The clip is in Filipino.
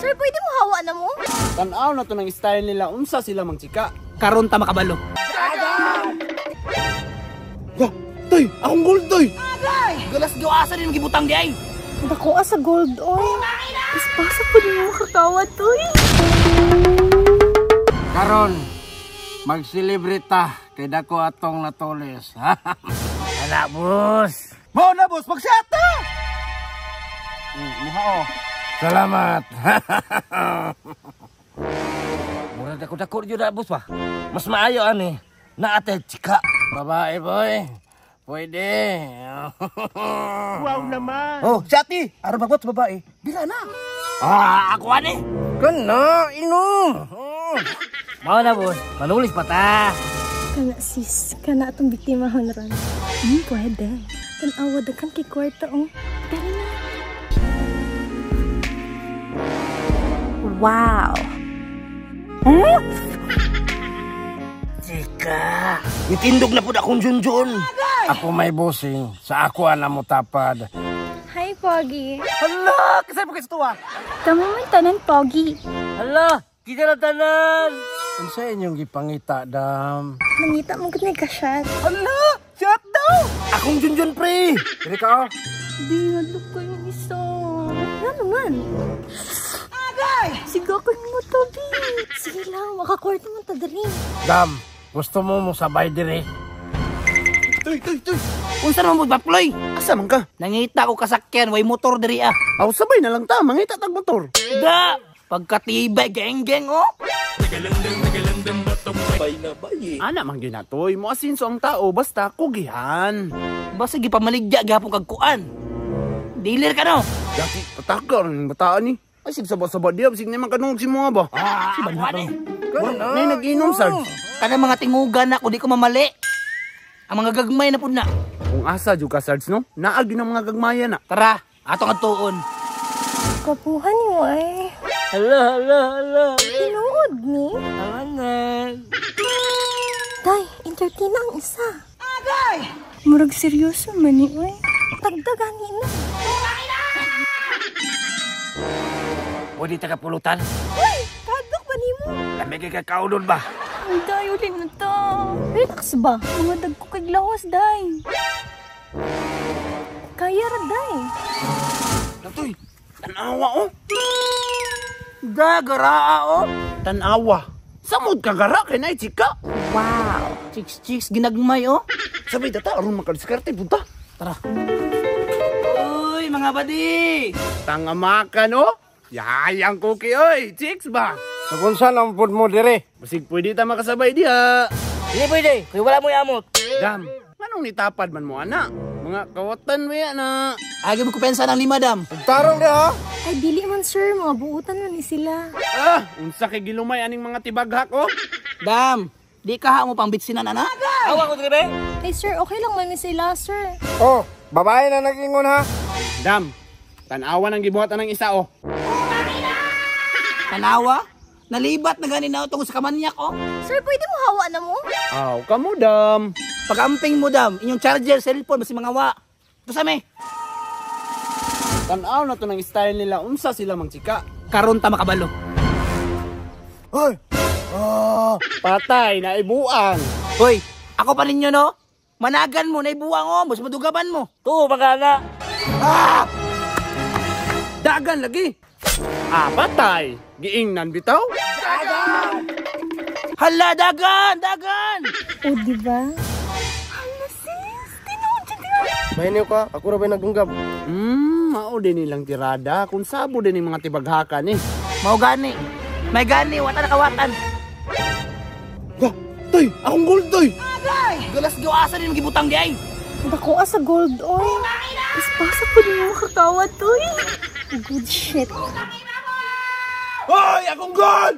Sir, pwede mo hawa na mo? Tanaw na to ng style nila. Unsa sila magchika? Karon ta makabalo. Toy, akong gold toy. Galas giwasa din gibutang di ay. Dako sa gold oy. Ispasa po din mo kakawat oy. Karon, mag-celebrita kay dako atong natulis. Wala, boss. Mo na boss, magsata. Muha oh. Salamat. Murag dako-dako jud na boss ba. Mas maayo ani. Naate chika. Babae boy. Pwede. Wow naman. Oh, Shati, aron bagot sa babae. Bila na. Ako ani. Kana inom. Mao na, boss. Manulis pa ta. Kana sis, kana atong biktima honran. Pwede. Tanawa daghang kay kwarta oh. Dali na. Wow. Chika. Itindog na pud akong junjun. Ako may bossing. Sa ako ana mo tapad. Hi, Pogi. Hala, kasay po kayo sa tuwa. Tama man tanan, Pogi. Hala, kita na tanan. Unsa inyong gipangita, dam? Nangita mo gud ni kasyat. Hala, shut down. Akong junjun pre. Diri ka. Di, hadlok ko yung isa. Ano naman? Siga ko mo to, Bi. Sige lang, makakwarto mo ta dali. Dam, gusto mo sabay diri? Toy. Unsa naman mo baploy? Asa man ka? Nangita ko kasakyan, way motor diri ah. Aw sabay na lang ta, mangita tag motor. Da, pagkatibay geng-geng oh. Ana man ginatoy, mo asinso ang tao basta kugihan. Basta gipamaligya gyapon kag kuan. Dealer ka no? Dati pataka ron bataan ni. Ay sig sabot-sabot diab sig naman kanung si mga ba. Si banha ni. May nag-inom Sarge. Kana mga tingugan ako di ko mamali. Ang mga gagmay na pud na. Kung asa jud ka Sarge no, naagi ng mga gagmaya na. Tara, atong atuon. Kapuhan niyo ay. Hala. Tinuod ni. Aman. Day, entertain ang isa. Murag seryoso man ni oy. Tagdagani na. Pwede taga pulutan? Uy, kadok ba ni mo? Lamig kay kaudon ba? Ay, day, ulit na to. Relax ba? Mga dag ko kay lawas, day. Kaya ra, day. Datoy, tanawa oh. Garaa oh. Tanawa. Samod ka gara kay nay chika. Wow. Chicks ginagmay oh. Sabay data aron makadiskarte punta. Tara. Uy, mga badi. Tanga makan oh. Yayang cookie oy, chicks ba? Nagunsa lang pud mo diri? Basig pwede ta makasabay diha. Dili pwede, kaya wala mo yamot. Dam, anong nitapad man mo ana? Mga kawatan mo yan na. Agi mo kupensa ng 5 dam. Tarong di ha? Ay, dili man, sir. Mga buutan man ni sila. Unsa kay gilumay aning mga tibaghak oh. Dam, di ka mo pang bitsinan ana? Awa ko dire. Ay, sir, okay lang man ni sila, sir. Oh, babae na nag-ingon ha? Dam, tanawa nang gibuhatan ng isa oh. Tanawa? Nalibat na ganin na tungkol sa kamanyak oh. Sir, pwede mo hawa na mo? Aw, kamo dam. Pag-amping mo dam, inyong charger, cellphone, basi mga wa. Ito sa me. Tanaw na to ng style nila. Unsa sila magchika? Karon ta makabalo. Hoy! Patay na ibuang. Hoy, ako pa ninyo no? Managan mo, naibuwang oh, mas madugaban mo. Tuo, magana. Dagan lagi. Patay. Giingnan bitaw. Hala, dagan! O, diba? Hala, sis. Tinood siya, tinood. Mahinyo ka, ako ra ba nagdunggam? Mao din nilang tirada. Kung sabo din yung mga tibaghakan eh. Mau gani. May gani, watan na kawatan. Toy, akong gold toy. Galas giwasa din gibutang di ay. Dako sa gold oy. Ispasa po din mo kakawat oy. Good shit. Hoy, akong gold!